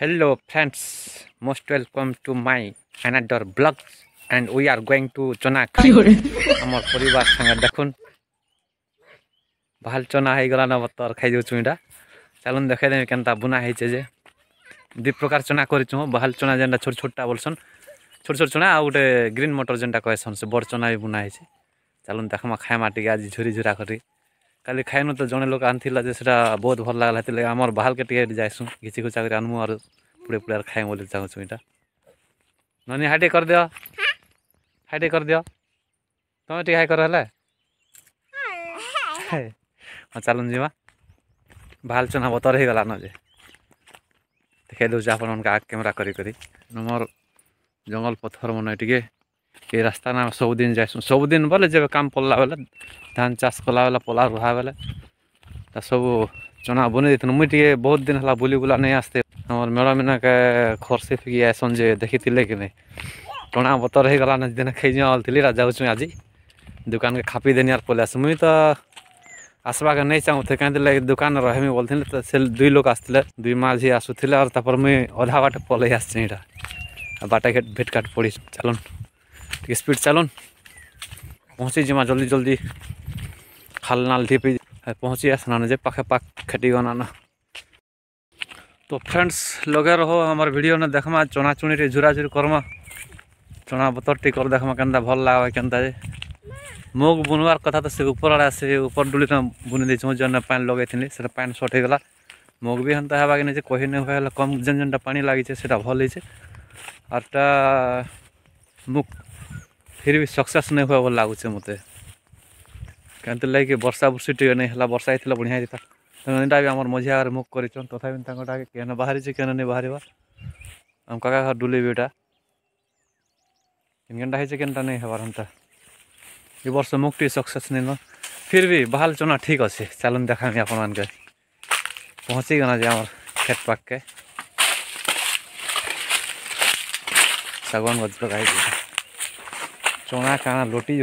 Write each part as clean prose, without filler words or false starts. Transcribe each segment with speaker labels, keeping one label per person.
Speaker 1: Hello friends, most welcome to my another vlog and we are going to chana khai amar poribar sanga dekhun bahal chana hai gala na batar khai deu chuida chalun dekhai dem kenta buna heiche je di prakar chana korichu bahal chana jenda chhot chhota bolson chhot chhot chana a gote green motor jenda कहसन से बड़ चना भी बुना heiche chalun dekhma खायमा टिके आज झुरी झुरा करी काली खाइनु तो जने लोक आनथिला जे सेटा बहुत भल लागला हेतिले हमर बहाल के टिके जाइसु घिची खुचा कर आनमु और पुरे पुरे खाइ बोले चाहू छु इटा ननी हाइडे कर दियो तुम टिके हाइ कर हले हां चलुन जीवा बहाल चना बतर हे गला न जे देखे दउ जा अपन का कैमरा करी करी नमर जंगल पत्थर मन टिके के रास्ता ना सब दिन बोले जब काम पड़ला बेले धान चाष कला बेले पला रुहा बेले सब चना बुने देथन मुई टिके बहुत दिन हला बुली बुला नहीं आसते हमर मेड़ा में के खरसे फिकी आसन जे देखितिले कि नहीं चना बतर हे गला न दिन खै जल थिली रा जाउ छु आजी दुकान के खापी देनी यार पले मुई तो आसबा के नहीं चाहू थे कहीं दुकान रहे में बोलथिले तो से दुई लोग आसथिले दुई माझी आसुथिले और तापर मुई आधा बाट पले आछिरा बाटा के भेट काट पड़ी चलन स्पीड चलन पहुँची जिमा जल्दी जल्दी खाल नाल ढीपी पहुँची आसना जे पाखे पाक खेती गना तो फ्रेंड्स लगे रहो हमार वीडियो ने देखमा चना चुनी रे झुरा झुरी करमा चना बतर टी कर देखमा केनता भल लाग केनता जे मुग बुनवार कथा तो से ऊपर आड़ा से ऊपर डुली बुनी दै छु जन पानी लगे थिनी से पानी शॉर्ट हे गला मुग भी हंता हेबा के नै जे कहि नै होयला कम जन जनटा पानी लागि छे सेटा भल छै आरटा मुग फिर भी सक्सेस नहीं हुआ बोल लागू मत कहते लगे वर्षा बुर्षी टे नहीं है वर्षा होता बढ़िया होता भी आम मझिया मुख कर तथा केन बाहरी केन नहीं बाहर आम काका घर डुलेबी एटा केनटा केनटा नहीं हबार हमता ये वर्ष मुख टी सक्सेस नहीं न फिर भी बहाल चना ठीक अच्छे चलन देखा आप मान के पहुँची गना जे आम खेत पाक के सागवान गज लगा चना काना लोटी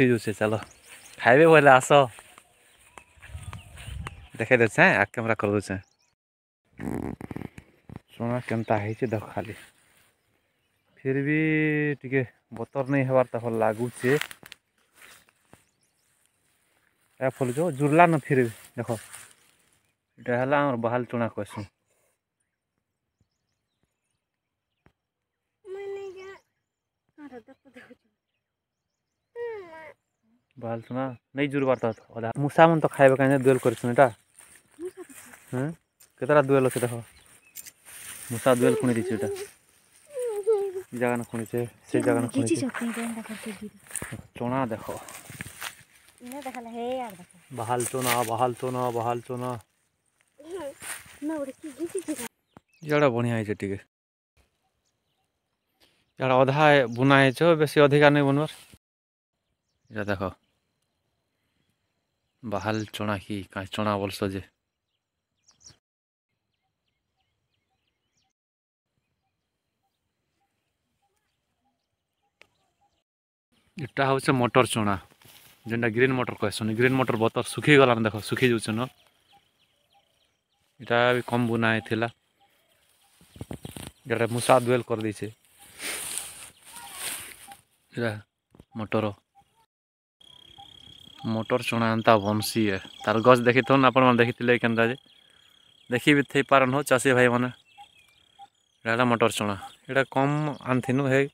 Speaker 1: जुसे चलो खाइबे बोले आस देखे दे आ कैमरा कर दे चना केनता है देख खाली फिर भी टिके बतर नहीं हबार तो भल लगुचे फल जो जुरला न फिर भी देख इटा है बहाल चना कहसु बाल सुना नहीं जुर बारता अदा मुसा मन तो खाइबे काने दुएल करछन एटा हैं केतरा दुएल अछि देखो मुसा दुएल खुनी दिछि एटा ई जगह न खुनी छे से जगह न खुनी चना देखो इने देखला हे यार देखो बहाल चना ना ओरे की गिछि छै जड़ा बढ़िया है टिके जड़ा आधा बुना है छो बेसी अधिका नहीं बनवर ये देखो बहाल चना की का चना बोलस जे इटा हूँ मोटर चना जेनटा ग्रीन मोटर कहसन ग्रीन मोटर बतर सुखी गला देख सुखी जान इटा भी कम बुना है जरा मुसा दुएल कर दी छे मोटर मोटर चना एंता बंसी है तार गछ देखी थोन अपन देखी केनता जे देखी भी थी पारन हो चाषी भाई मैंने एटा मोटर चना एटा कम आनथिनु है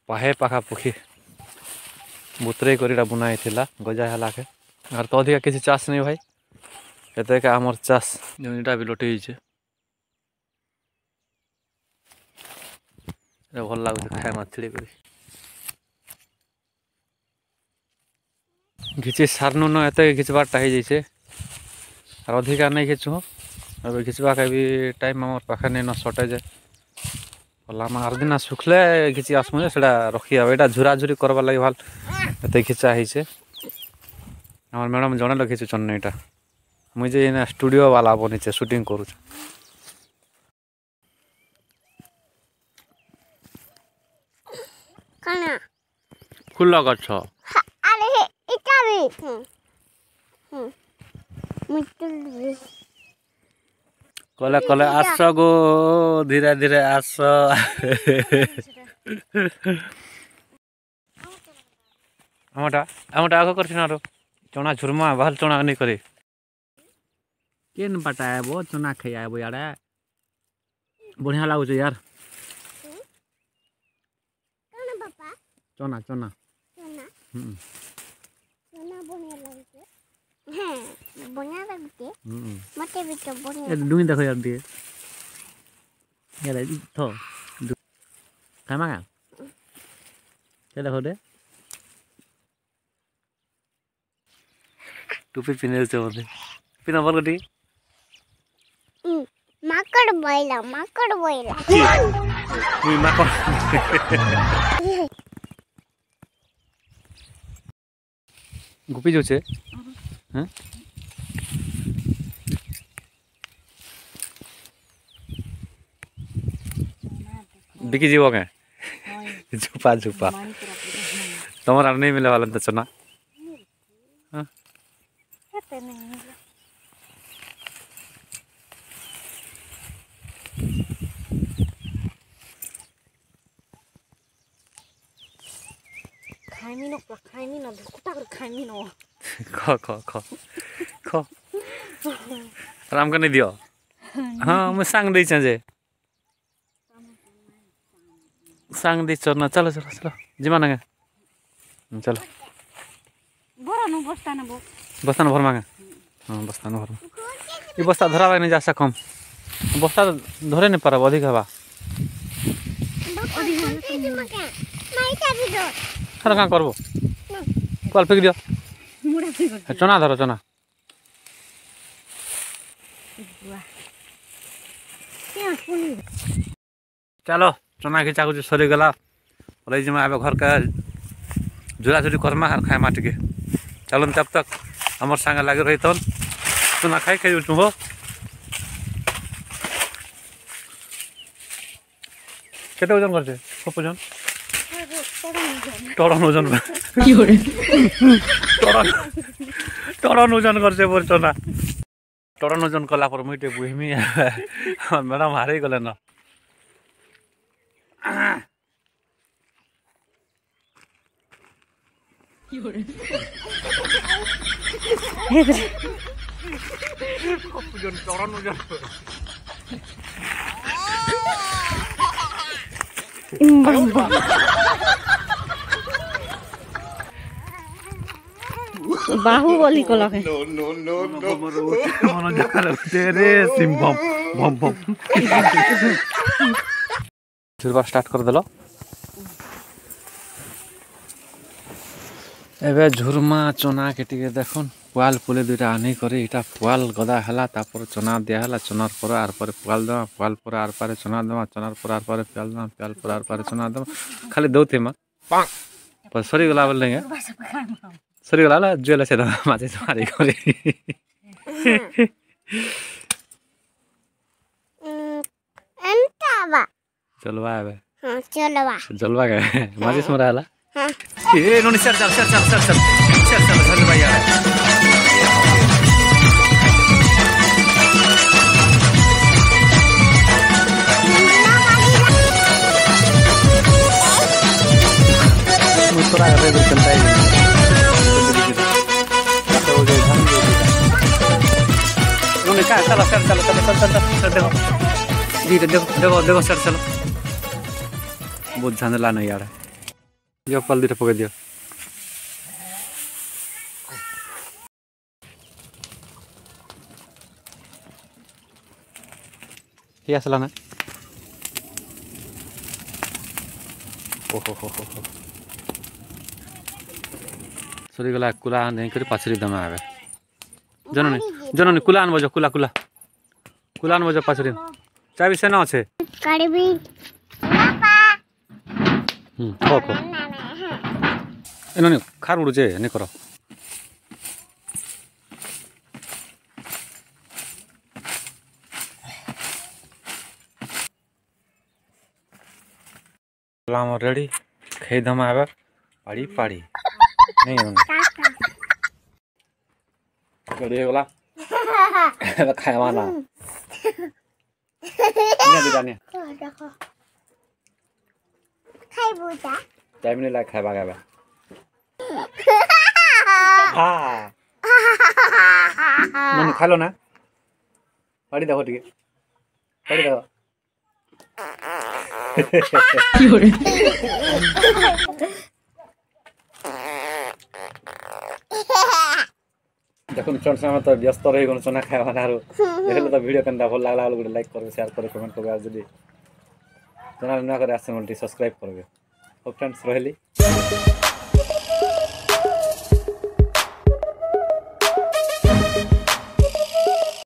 Speaker 1: पाहे पाखापाखि बुतरे कर बुना था गजा है के और तो अधिका किसी चाष नहीं भाई एत का आमर चाष जमीटा भी लोटे भल लगुच खाए मछली कर घिची सारनु न एत घिचबारटा हो जाइए और अधिका नहीं घिचु अब घिचबा के भी टाइम आम पाखे नहीं न सर्टेज आम आर दिन सुखले घिची आसमु से रखी यहाँ झुरा झुरी करवा लगे भल एत घिचा है आम मैडम जड़े लगे चन यहाँ मुझे स्टूडियो वाला बनी शूटिंग करूँ फूल गछ कले कले आस गो धीरे धीरे आस आमटा आमटा आगो कर चना झुरमा भल चना नहीं करे केन पटाए वो चना खाए वो यार बढ़िया लागो यार चना चना
Speaker 2: बढ़िया लगते मते भी तो बढ़िया
Speaker 1: ये डुंगी देखो यार दिए ये ले थो काय मांगा ये देखो दे टोपी पिने से बोले पिना बोल गटी
Speaker 2: माकड़ बोइला
Speaker 1: मुई माको गुपी जो छे हैं बिकी जीव के झुपा झुपा तमरा नहीं मिले वाला त चना हां
Speaker 2: खाइमिनो धुकुटा कर खाइमिनो
Speaker 1: ख ख ख ख राम का नहीं दियो हां मैं सांग दे जे सांग दे चलना चलो चलो चलो जिमा ना चलो
Speaker 2: बरा न
Speaker 1: बस्ता न भर मांगा हां बस्ता न भर ये बस्ता धरावा नहीं जा सकम बस्ता धरे नहीं पारा अधिक हवा खाना कहाँ करबो कल फेंक दियो चना धरो चना चलो चना खिचा कुछ सरी गला रही जमा अब घर का झुला झुली करमा खाए माटी के चलो तब तक हमार संग लगे रही तो चना खाई खाई उठू हो केते ओजन करछे खूब ओजन टरन ओजन टरन ओजन करछे बोल चना टरन ओजन कला पर मुइटे बुहिमी मैडम हारै गले न टरन ओजन
Speaker 2: बाहुबली को लगे
Speaker 1: नो मन जाल तेरे सिम बम बम बम झुरबा स्टार्ट कर देलो एबे झुरमा चना के टिके देखुन पुआल पुले दुटा आनी करे इटा पुआल गदा हला तापर चना दिया हला चनार पर आर पर पुआल दमा पुआल पर आर पर चना दमा चनार पर आर पर प्याल दमा प्याल पर आर पर चना दमा खाली दो थे मा पर सरी गला बोल लेंगे सरी गला ला जेला से माते मारी करे
Speaker 2: एंटावा
Speaker 1: चलवा आबे
Speaker 2: हां चलवा
Speaker 1: जलवा गए माजिस मरा हला हां ए नोनी सर चल भाई यार थोड़ा रेड चलता है नोनी का चलो सर देखो दीदी देखो सर चलो बहुत झांझला नहीं यार यो पल दिटा पकड़ दियो ये असला ना ओहो सरी गला कुला नहीं करे पाछरी दमा आवे जननी कुला आन बजो कुला आन बजो पाछरी चाबी से ना छे
Speaker 2: करबी
Speaker 1: खो एनो खार उड़ुचे नहीं करो रेडी खाई दमा आवे पाड़ी नहीं रेडी गला खाए वाला निया दुटा निया
Speaker 2: देखो खाई बुझा
Speaker 1: टाइम नहीं लाग खाबा खाबा हाँ ननु खालो ना पड़ी देखो ठीक पड़ी देखो देखो फ्रेंड्स हम तो व्यस्त रही गन सोना खावा ना देखले तो वीडियो केनता भल लागला गोटे लाइक कर शेयर कर कमेंट कर जदी चैनल ना करे आसे मल्टी सब्सक्राइब करबे ओ फ्रेंड्स रहली